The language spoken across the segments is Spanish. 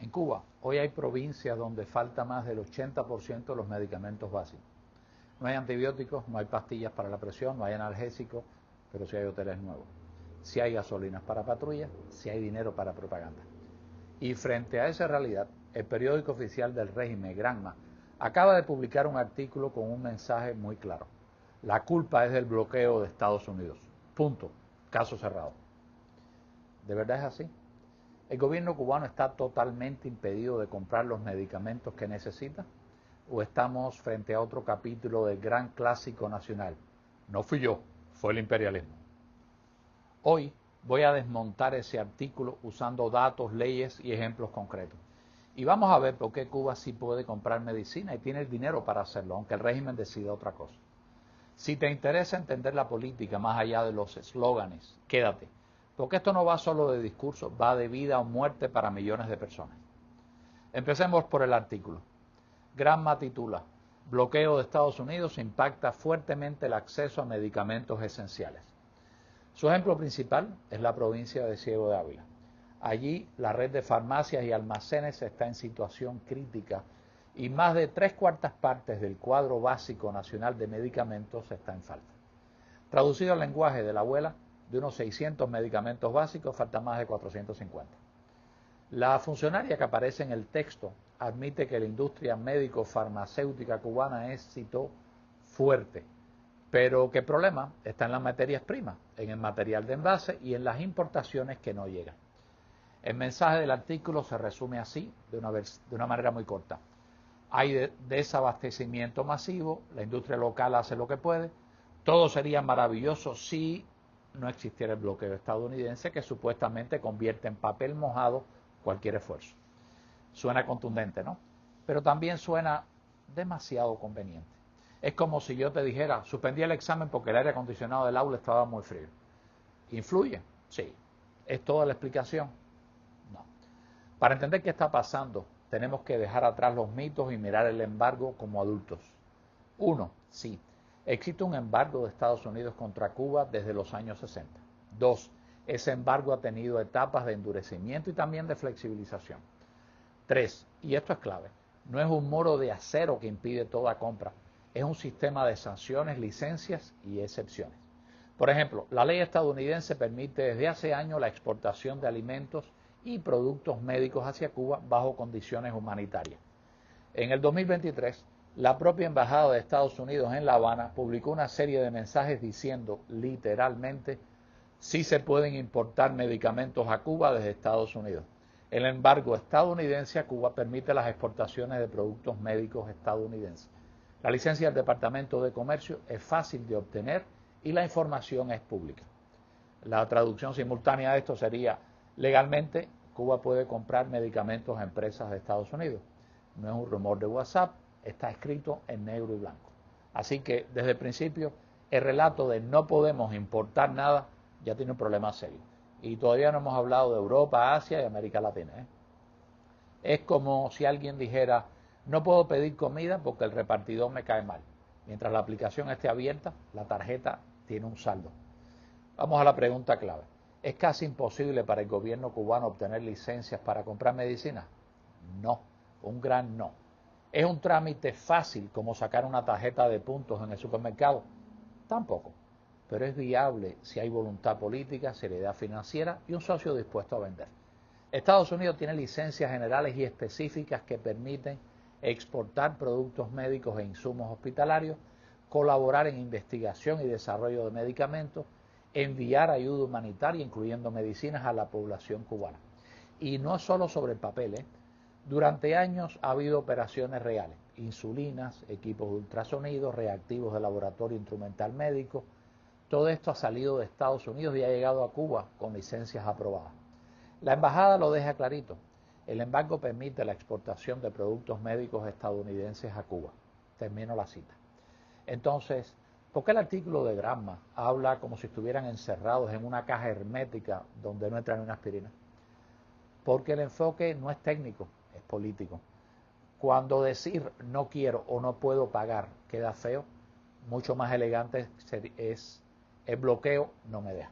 En Cuba, hoy hay provincias donde falta más del 80% de los medicamentos básicos. No hay antibióticos, no hay pastillas para la presión, no hay analgésicos, pero sí hay hoteles nuevos. Sí hay gasolinas para patrullas, sí hay dinero para propaganda. Y frente a esa realidad, el periódico oficial del régimen, Granma, acaba de publicar un artículo con un mensaje muy claro. La culpa es del bloqueo de Estados Unidos. Punto. Caso cerrado. ¿De verdad es así? ¿El gobierno cubano está totalmente impedido de comprar los medicamentos que necesita? ¿O estamos frente a otro capítulo del gran clásico nacional? No fui yo, fue el imperialismo. Hoy voy a desmontar ese artículo usando datos, leyes y ejemplos concretos. Y vamos a ver por qué Cuba sí puede comprar medicina y tiene el dinero para hacerlo, aunque el régimen decida otra cosa. Si te interesa entender la política más allá de los eslóganes, quédate, porque esto no va solo de discurso, va de vida o muerte para millones de personas. Empecemos por el artículo. Granma titula: bloqueo de Estados Unidos impacta fuertemente el acceso a medicamentos esenciales. Su ejemplo principal es la provincia de Ciego de Ávila. Allí la red de farmacias y almacenes está en situación crítica y más de 3/4 partes del cuadro básico nacional de medicamentos está en falta. Traducido al lenguaje de la abuela, de unos 600 medicamentos básicos faltan más de 450. La funcionaria que aparece en el texto admite que la industria médico-farmacéutica cubana es, citó, fuerte, pero que el problema está en las materias primas, en el material de envase y en las importaciones que no llegan. El mensaje del artículo se resume así, de una manera muy corta. Hay desabastecimiento masivo, la industria local hace lo que puede, todo sería maravilloso si no existiera el bloqueo estadounidense que supuestamente convierte en papel mojado cualquier esfuerzo. Suena contundente, ¿no? Pero también suena demasiado conveniente. Es como si yo te dijera, suspendí el examen porque el aire acondicionado del aula estaba muy frío. ¿Influye? Sí. ¿Es toda la explicación? No. Para entender qué está pasando, tenemos que dejar atrás los mitos y mirar el embargo como adultos. 1. Sí, existe un embargo de Estados Unidos contra Cuba desde los años 60. 2. Ese embargo ha tenido etapas de endurecimiento y también de flexibilización. 3. Y esto es clave, no es un muro de acero que impide toda compra, es un sistema de sanciones, licencias y excepciones. Por ejemplo, la ley estadounidense permite desde hace años la exportación de alimentos y productos médicos hacia Cuba bajo condiciones humanitarias. En el 2023, la propia Embajada de Estados Unidos en La Habana publicó una serie de mensajes diciendo literalmente: sí se pueden importar medicamentos a Cuba desde Estados Unidos. El embargo estadounidense a Cuba permite las exportaciones de productos médicos estadounidenses. La licencia del Departamento de Comercio es fácil de obtener y la información es pública. La traducción simultánea de esto sería: legalmente Cuba puede comprar medicamentos a empresas de Estados Unidos. No es un rumor de WhatsApp, está escrito en negro y blanco. Así que desde el principio el relato de no podemos importar nada ya tiene un problema serio. Y todavía no hemos hablado de Europa, Asia y América Latina. Es como si alguien dijera: no puedo pedir comida porque el repartidor me cae mal. Mientras la aplicación esté abierta, la tarjeta tiene un saldo. Vamos a la pregunta clave. ¿Es casi imposible para el gobierno cubano obtener licencias para comprar medicinas? No, un gran no. ¿Es un trámite fácil como sacar una tarjeta de puntos en el supermercado? Tampoco. Pero es viable si hay voluntad política, seriedad financiera y un socio dispuesto a vender. Estados Unidos tiene licencias generales y específicas que permiten exportar productos médicos e insumos hospitalarios, colaborar en investigación y desarrollo de medicamentos, enviar ayuda humanitaria, incluyendo medicinas, a la población cubana. Y no solo sobre el papel, Durante años ha habido operaciones reales: insulinas, equipos de ultrasonido, reactivos de laboratorio instrumental médico. Todo esto ha salido de Estados Unidos y ha llegado a Cuba con licencias aprobadas. La embajada lo deja clarito: el embargo permite la exportación de productos médicos estadounidenses a Cuba. Termino la cita. Entonces, ¿por qué el artículo de Granma habla como si estuvieran encerrados en una caja hermética donde no entra ni una aspirina? Porque el enfoque no es técnico, es político. Cuando decir no quiero o no puedo pagar queda feo, mucho más elegante es el bloqueo no me deja.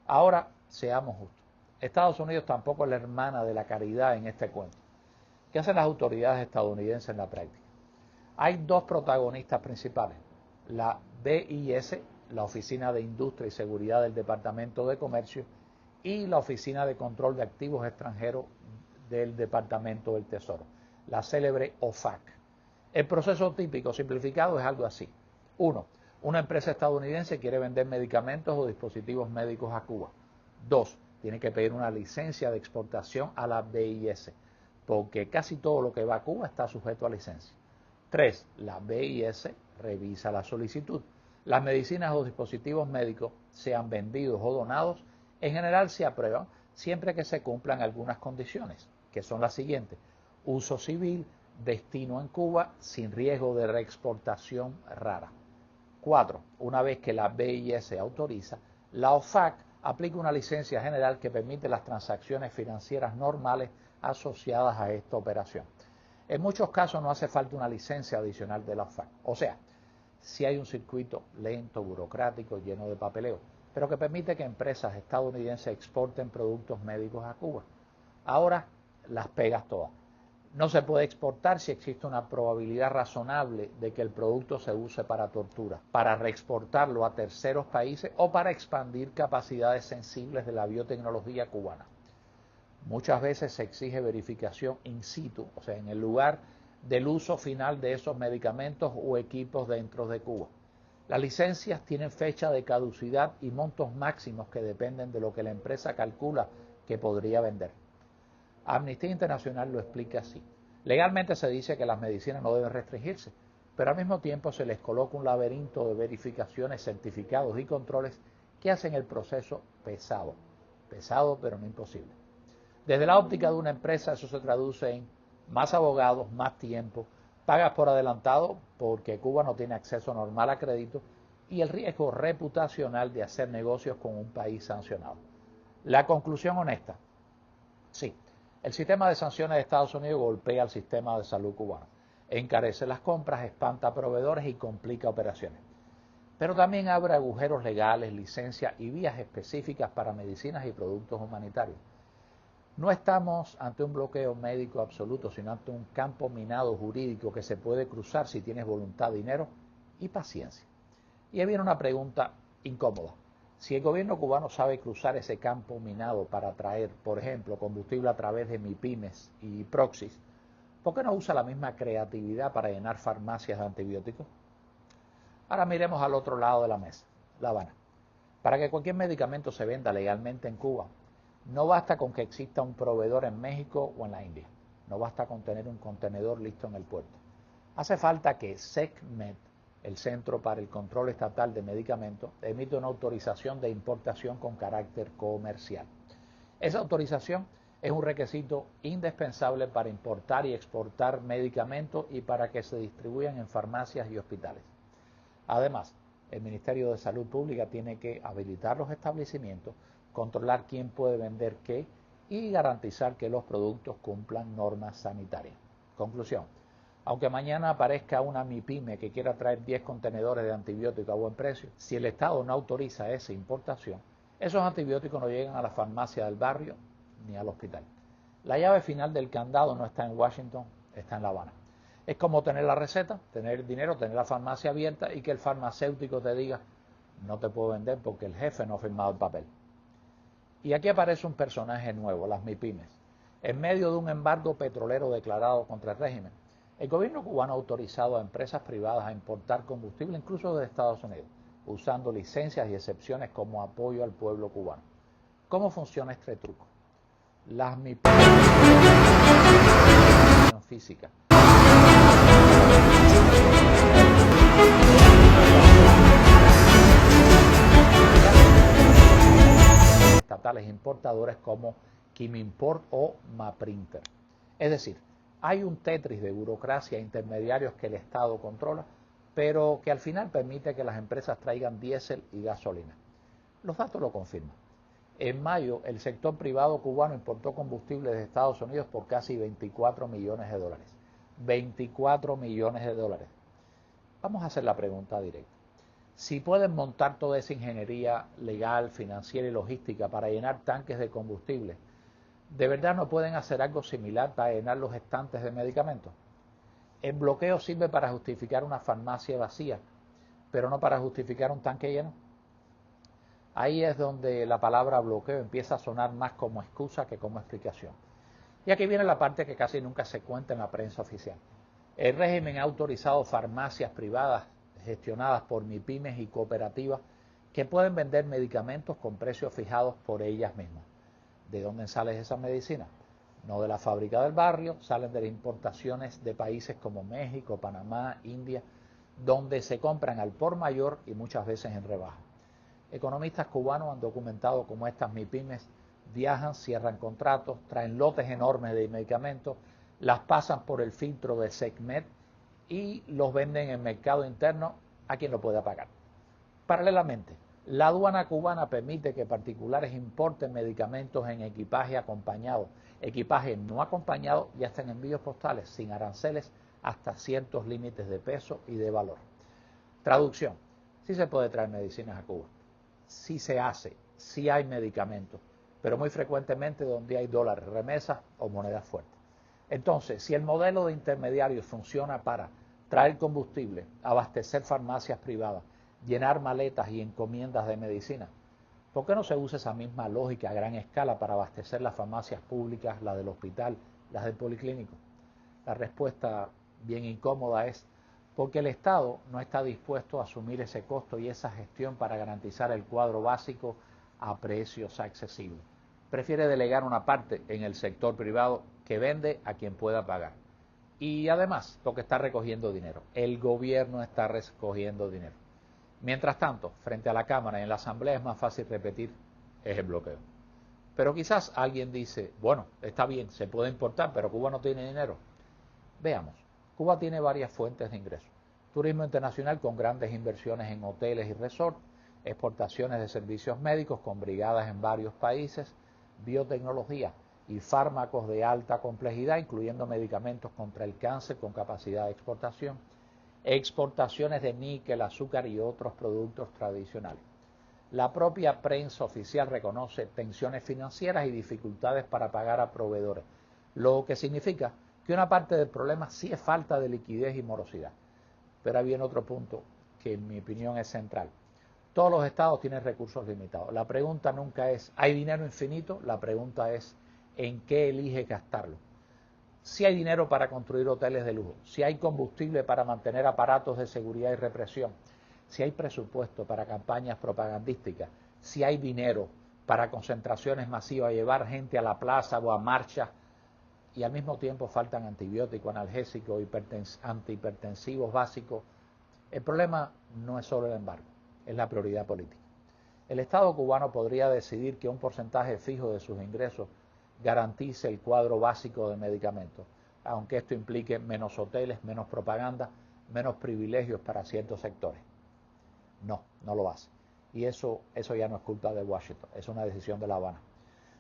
Ahora, seamos justos. Estados Unidos tampoco es la hermana de la caridad en este cuento. ¿Qué hacen las autoridades estadounidenses en la práctica? Hay dos protagonistas principales, la BIS, la Oficina de Industria y Seguridad del Departamento de Comercio, y la Oficina de Control de Activos Extranjeros del Departamento del Tesoro, la célebre OFAC. El proceso típico simplificado es algo así. 1. Una empresa estadounidense quiere vender medicamentos o dispositivos médicos a Cuba. 2. Tiene que pedir una licencia de exportación a la BIS, porque casi todo lo que va a Cuba está sujeto a licencia. 3. La BIS revisa la solicitud. Las medicinas o dispositivos médicos, sean vendidos o donados, en general se aprueban siempre que se cumplan algunas condiciones, que son las siguientes: uso civil, destino en Cuba, sin riesgo de reexportación rara. 4. Una vez que la BIS autoriza, la OFAC aplica una licencia general que permite las transacciones financieras normales asociadas a esta operación. En muchos casos no hace falta una licencia adicional de la OFAC. O sea, si hay un circuito lento, burocrático, lleno de papeleo, pero que permite que empresas estadounidenses exporten productos médicos a Cuba. Ahora las pegas todas. No se puede exportar si existe una probabilidad razonable de que el producto se use para tortura, para reexportarlo a terceros países o para expandir capacidades sensibles de la biotecnología cubana. Muchas veces se exige verificación in situ, o sea, en el lugar del uso final de esos medicamentos o equipos dentro de Cuba. Las licencias tienen fecha de caducidad y montos máximos que dependen de lo que la empresa calcula que podría vender. Amnistía Internacional lo explica así. Legalmente se dice que las medicinas no deben restringirse, pero al mismo tiempo se les coloca un laberinto de verificaciones, certificados y controles que hacen el proceso pesado. Pesado, pero no imposible. Desde la óptica de una empresa, eso se traduce en más abogados, más tiempo, pagas por adelantado porque Cuba no tiene acceso normal a crédito y el riesgo reputacional de hacer negocios con un país sancionado. La conclusión honesta: sí, el sistema de sanciones de Estados Unidos golpea al sistema de salud cubano, encarece las compras, espanta a proveedores y complica operaciones. Pero también abre agujeros legales, licencias y vías específicas para medicinas y productos humanitarios. No estamos ante un bloqueo médico absoluto, sino ante un campo minado jurídico que se puede cruzar si tienes voluntad, dinero y paciencia. Y ahí viene una pregunta incómoda. Si el gobierno cubano sabe cruzar ese campo minado para traer, por ejemplo, combustible a través de MIPYMES y proxies, ¿por qué no usa la misma creatividad para llenar farmacias de antibióticos? Ahora miremos al otro lado de la mesa, La Habana. Para que cualquier medicamento se venda legalmente en Cuba, no basta con que exista un proveedor en México o en la India. No basta con tener un contenedor listo en el puerto. Hace falta que SECMED, el Centro para el Control Estatal de Medicamentos, emite una autorización de importación con carácter comercial. Esa autorización es un requisito indispensable para importar y exportar medicamentos y para que se distribuyan en farmacias y hospitales. Además, el Ministerio de Salud Pública tiene que habilitar los establecimientos, controlar quién puede vender qué y garantizar que los productos cumplan normas sanitarias. Conclusión: aunque mañana aparezca una MIPYME que quiera traer 10 contenedores de antibióticos a buen precio, si el Estado no autoriza esa importación, esos antibióticos no llegan a la farmacia del barrio ni al hospital. La llave final del candado no está en Washington, está en La Habana. Es como tener la receta, tener el dinero, tener la farmacia abierta y que el farmacéutico te diga: no te puedo vender porque el jefe no ha firmado el papel. Y aquí aparece un personaje nuevo, las MIPYMES. En medio de un embargo petrolero declarado contra el régimen, el gobierno cubano ha autorizado a empresas privadas a importar combustible incluso de Estados Unidos, usando licencias y excepciones como apoyo al pueblo cubano. ¿Cómo funciona este truco? Las MIPYMES física. Estatales importadores como Quimimport o Maprinter. Es decir, hay un tetris de burocracia e intermediarios que el Estado controla, pero que al final permite que las empresas traigan diésel y gasolina. Los datos lo confirman. En mayo, el sector privado cubano importó combustible de Estados Unidos por casi 24 millones de dólares. 24 millones de dólares. Vamos a hacer la pregunta directa. Si pueden montar toda esa ingeniería legal, financiera y logística para llenar tanques de combustible, ¿de verdad no pueden hacer algo similar para llenar los estantes de medicamentos? El bloqueo sirve para justificar una farmacia vacía, pero no para justificar un tanque lleno. Ahí es donde la palabra bloqueo empieza a sonar más como excusa que como explicación. Y aquí viene la parte que casi nunca se cuenta en la prensa oficial. El régimen ha autorizado farmacias privadas gestionadas por MIPYMES y cooperativas que pueden vender medicamentos con precios fijados por ellas mismas. ¿De dónde sale esa medicina? No de la fábrica del barrio, salen de las importaciones de países como México, Panamá, India, donde se compran al por mayor y muchas veces en rebaja. Economistas cubanos han documentado cómo estas MIPYMES viajan, cierran contratos, traen lotes enormes de medicamentos, las pasan por el filtro de SECMED y los venden en el mercado interno a quien lo pueda pagar. Paralelamente, la aduana cubana permite que particulares importen medicamentos en equipaje acompañado, equipaje no acompañado y hasta en envíos postales sin aranceles hasta ciertos límites de peso y de valor. Traducción: sí se puede traer medicinas a Cuba, sí se hace, sí hay medicamentos, pero muy frecuentemente donde hay dólares, remesas o monedas fuertes. Entonces, si el modelo de intermediarios funciona para traer combustible, abastecer farmacias privadas, llenar maletas y encomiendas de medicina, ¿por qué no se usa esa misma lógica a gran escala para abastecer las farmacias públicas, las del hospital, las del policlínico? La respuesta bien incómoda es porque el Estado no está dispuesto a asumir ese costo y esa gestión para garantizar el cuadro básico a precios accesibles. Prefiere delegar una parte en el sector privado que vende a quien pueda pagar. Y además, porque está recogiendo dinero. El gobierno está recogiendo dinero. Mientras tanto, frente a la Cámara y en la Asamblea es más fácil repetir, es el bloqueo. Pero quizás alguien dice, bueno, está bien, se puede importar, pero Cuba no tiene dinero. Veamos, Cuba tiene varias fuentes de ingresos. Turismo internacional con grandes inversiones en hoteles y resorts, exportaciones de servicios médicos con brigadas en varios países, biotecnología y fármacos de alta complejidad, incluyendo medicamentos contra el cáncer con capacidad de exportación, exportaciones de níquel, azúcar y otros productos tradicionales. La propia prensa oficial reconoce tensiones financieras y dificultades para pagar a proveedores, lo que significa que una parte del problema sí es falta de liquidez y morosidad. Pero ahí viene otro punto que en mi opinión es central. Todos los estados tienen recursos limitados. La pregunta nunca es, ¿hay dinero infinito? La pregunta es, ¿en qué elige gastarlo? Si hay dinero para construir hoteles de lujo, si hay combustible para mantener aparatos de seguridad y represión, si hay presupuesto para campañas propagandísticas, si hay dinero para concentraciones masivas, llevar gente a la plaza o a marchas, y al mismo tiempo faltan antibióticos, analgésicos, antihipertensivos básicos, el problema no es solo el embargo, es la prioridad política. El Estado cubano podría decidir que un porcentaje fijo de sus ingresos garantice el cuadro básico de medicamentos, aunque esto implique menos hoteles, menos propaganda, menos privilegios para ciertos sectores. No, no lo hace. Y eso ya no es culpa de Washington, es una decisión de La Habana.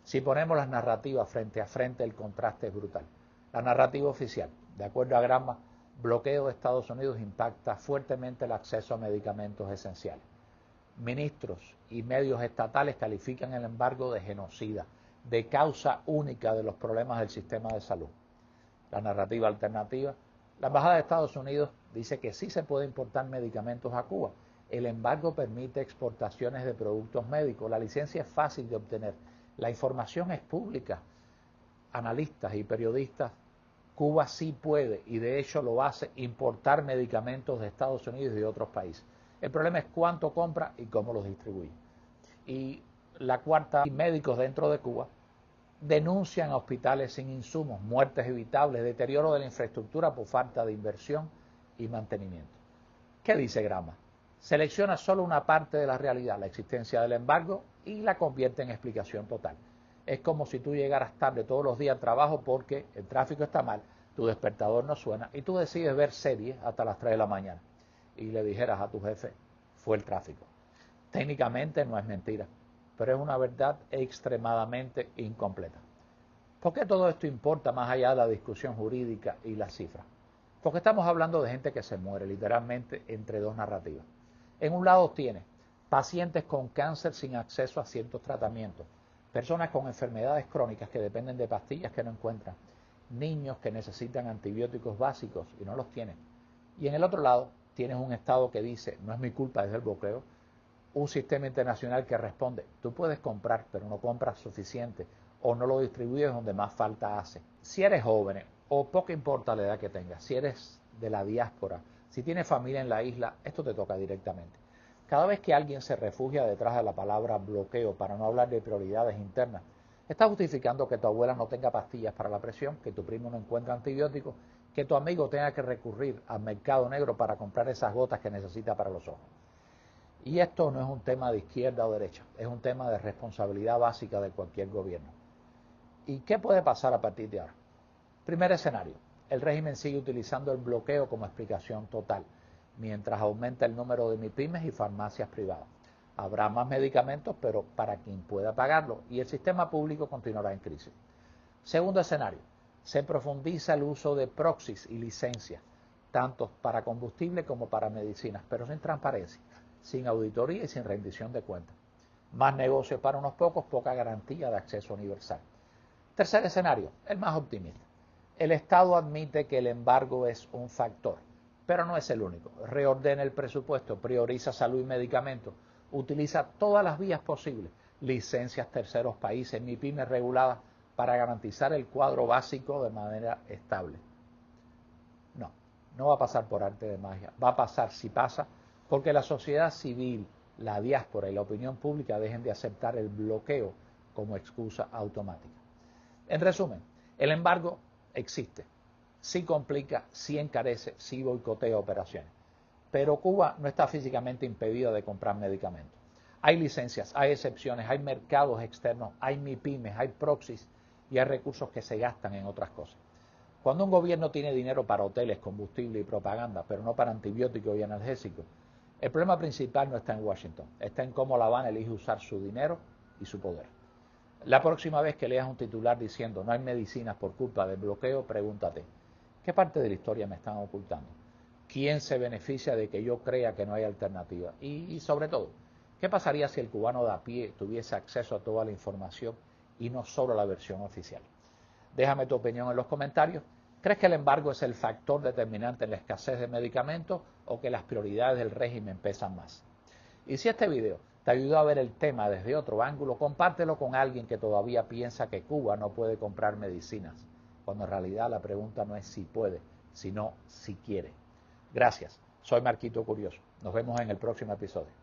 Si ponemos las narrativas frente a frente, el contraste es brutal. La narrativa oficial, de acuerdo a Gramma, bloqueo de Estados Unidos impacta fuertemente el acceso a medicamentos esenciales. Ministros y medios estatales califican el embargo de genocida, de causa única de los problemas del sistema de salud. La narrativa alternativa, la Embajada de Estados Unidos dice que sí se puede importar medicamentos a Cuba. El embargo permite exportaciones de productos médicos, la licencia es fácil de obtener, la información es pública. Analistas y periodistas, Cuba sí puede, y de hecho lo hace, importar medicamentos de Estados Unidos y de otros países. El problema es cuánto compra y cómo los distribuye. Y la cuarta, médicos dentro de Cuba denuncian a hospitales sin insumos, muertes evitables, deterioro de la infraestructura por falta de inversión y mantenimiento. ¿Qué dice Gramma? Selecciona solo una parte de la realidad, la existencia del embargo, y la convierte en explicación total. Es como si tú llegaras tarde todos los días al trabajo porque el tráfico está mal, tu despertador no suena y tú decides ver series hasta las 3 de la mañana y le dijeras a tu jefe, fue el tráfico. Técnicamente no es mentira, pero es una verdad extremadamente incompleta. ¿Por qué todo esto importa más allá de la discusión jurídica y las cifras? Porque estamos hablando de gente que se muere literalmente entre dos narrativas. En un lado tienes pacientes con cáncer sin acceso a ciertos tratamientos, personas con enfermedades crónicas que dependen de pastillas que no encuentran, niños que necesitan antibióticos básicos y no los tienen. Y en el otro lado tienes un Estado que dice, no es mi culpa, es el bloqueo, un sistema internacional que responde, tú puedes comprar, pero no compras suficiente o no lo distribuyes donde más falta hace. Si eres joven o poco importa la edad que tengas, si eres de la diáspora, si tienes familia en la isla, esto te toca directamente. Cada vez que alguien se refugia detrás de la palabra bloqueo para no hablar de prioridades internas, está justificando que tu abuela no tenga pastillas para la presión, que tu primo no encuentra antibióticos, que tu amigo tenga que recurrir al mercado negro para comprar esas gotas que necesita para los ojos. Y esto no es un tema de izquierda o derecha, es un tema de responsabilidad básica de cualquier gobierno. ¿Y qué puede pasar a partir de ahora? Primer escenario, el régimen sigue utilizando el bloqueo como explicación total, mientras aumenta el número de MIPYMES y farmacias privadas. Habrá más medicamentos, pero para quien pueda pagarlo, y el sistema público continuará en crisis. Segundo escenario, se profundiza el uso de proxies y licencias, tanto para combustible como para medicinas, pero sin transparencia, sin auditoría y sin rendición de cuentas. Más negocios para unos pocos, poca garantía de acceso universal. Tercer escenario, el más optimista. El Estado admite que el embargo es un factor, pero no es el único. Reordena el presupuesto, prioriza salud y medicamentos, utiliza todas las vías posibles, licencias terceros países, MIPYMES reguladas, para garantizar el cuadro básico de manera estable. No va a pasar por arte de magia, va a pasar, si pasa, porque la sociedad civil, la diáspora y la opinión pública dejen de aceptar el bloqueo como excusa automática. En resumen, el embargo existe, sí complica, sí encarece, sí boicotea operaciones, pero Cuba no está físicamente impedida de comprar medicamentos. Hay licencias, hay excepciones, hay mercados externos, hay MIPYMES, hay proxies y hay recursos que se gastan en otras cosas. Cuando un gobierno tiene dinero para hoteles, combustible y propaganda, pero no para antibióticos y analgésicos, el problema principal no está en Washington, está en cómo La Habana elige usar su dinero y su poder. La próxima vez que leas un titular diciendo no hay medicinas por culpa del bloqueo, pregúntate, ¿qué parte de la historia me están ocultando? ¿Quién se beneficia de que yo crea que no hay alternativa? Y sobre todo, ¿qué pasaría si el cubano de a pie tuviese acceso a toda la información y no solo a la versión oficial? Déjame tu opinión en los comentarios. ¿Crees que el embargo es el factor determinante en la escasez de medicamentos o que las prioridades del régimen pesan más? Y si este video te ayudó a ver el tema desde otro ángulo, compártelo con alguien que todavía piensa que Cuba no puede comprar medicinas, cuando en realidad la pregunta no es si puede, sino si quiere. Gracias. Soy Marquito Curioso. Nos vemos en el próximo episodio.